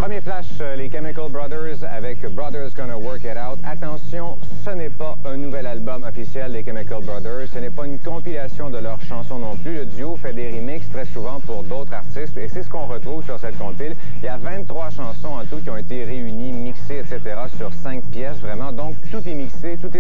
Premier flash, les Chemical Brothers avec Brothers Gonna Work It Out. Attention, ce n'est pas un nouvel album officiel des Chemical Brothers. Ce n'est pas une compilation de leurs chansons non plus. Le duo fait des remixes très souvent pour d'autres artistes et c'est ce qu'on retrouve sur cette compile. Il y a 23 chansons en tout qui ont été réunies, mixées, etc. sur 5 pièces vraiment. Donc tout est mixé, tout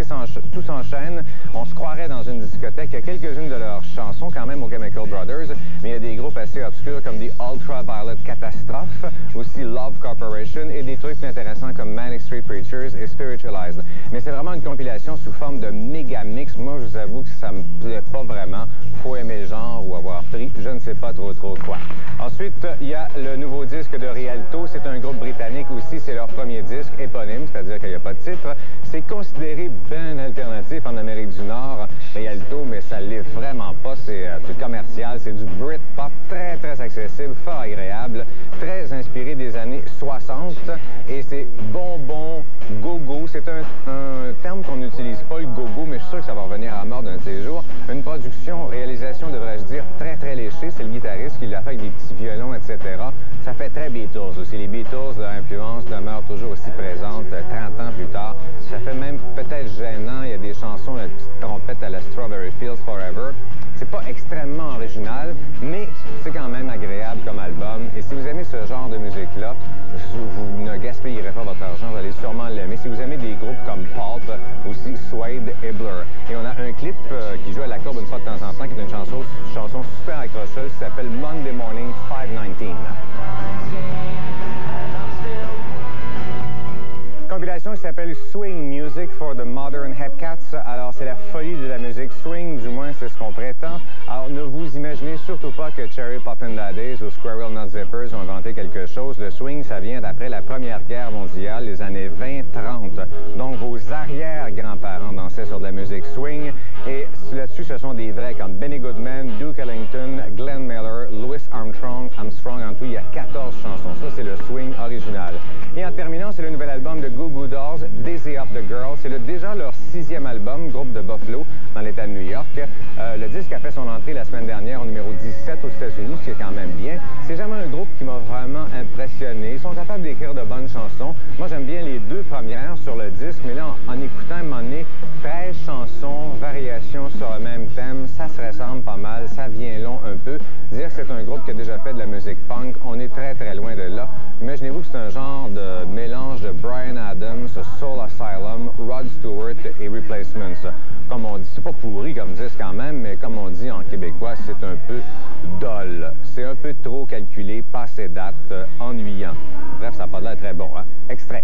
s'enchaîne. On se croirait dans une discothèque. Il y a quelques-unes de leurs chansons quand même aux Chemical Brothers, mais il y a des groupes assez obscurs comme The Ultraviolet Catastrophe, aussi Love Corporation et des trucs plus intéressants comme Manic Street Preachers et Spiritualized. Mais c'est vraiment une compilation sous forme de méga mix. Moi, je vous avoue que ça me plaît pas vraiment. Faut aimer le genre ou avoir pris, je ne sais pas trop quoi. Ensuite, il y a le nouveau disque de Rialto. C'est un groupe britannique aussi. C'est leur premier disque éponyme, c'est-à-dire qu'il n'y a pas de titre. C'est considéré bien alternatif en Amérique du Nord, Rialto, mais ça l'est vraiment pas. C'est commercial, c'est du Britpop très accessible, fort agréable, très inspiré des années 60 et c'est bonbon, go-go. C'est un terme qu'on n'utilise pas, le go-go, mais je suis sûr que ça va revenir à la mort d'un de ces jours. Une production, réalisation, devrais-je dire, très léchée. C'est le guitariste qui l'a fait avec des petits violons, etc. Ça fait très Beatles aussi. Les Beatles, leur influence demeure toujours aussi présente 30 ans plus tard. Ça fait même peut-être gênant. Il y a des chansons, la petite trompette à la Strawberry Fields Forever. C'est pas extrêmement original, mais c'est quand même agréable comme album. Et si vous aimez ce genre de musique-là, vous ne gaspillerez pas votre argent, vous allez sûrement l'aimer. Si vous aimez des groupes comme Pulp, aussi Suede et Blur. Et on a un clip qui joue à la courbe une fois de temps en temps, qui est une chanson super accrocheuse, qui s'appelle Monday Morning 519. Compilation qui s'appelle Swing Music for the Modern Hepcats. Alors, c'est la folie de la musique swing, du moins c'est ce qu'on prétend. Alors, ne vous imaginez surtout pas que Cherry Poppin' Daddies ou Squirrel Nut Zippers ont inventé quelque chose. Le swing, ça vient d'après la Première Guerre mondiale, les années 20-30. Donc, vos arrière-grands-parents dansaient sur de la musique swing. Et là-dessus, ce sont des vrais comme Benny Goodman, Duke Ellington, Glenn Miller, Louis Armstrong. En tout, il y a 14 chansons. Ça, c'est le swing original. Et en terminant, c'est le nouvel album de Goo Goo Dolls, Dizzy Up the Girl. C'est déjà leur 6e album, groupe de Buffalo, dans l'État de New York. Le disque a fait son entrée la semaine dernière au numéro 17 aux États-Unis, ce qui est quand même bien. C'est jamais un groupe qui m'a vraiment impressionné. Ils sont capables d'écrire de bonnes chansons. Moi, j'aime bien les 2 premières sur le disque, mais là, en écoutant, à un moment donné, 13 chansons, variations sur le même thème, ça se ressemble pas mal, ça vient long un peu. Dire que c'est un groupe qui a déjà fait de la musique punk, on est très loin de là. Imaginez-vous que c'est un genre de mélange de Bryan Adams, Soul Asylum, Rod Stewart et Replacements. Comme on dit, c'est pas pourri comme disque quand même, mais comme on dit en québécois, c'est un peu dol. C'est un peu trop calculé, pas assez date, ennuyant. Bref, ça n'a pas l'air très bon, hein? Extrait.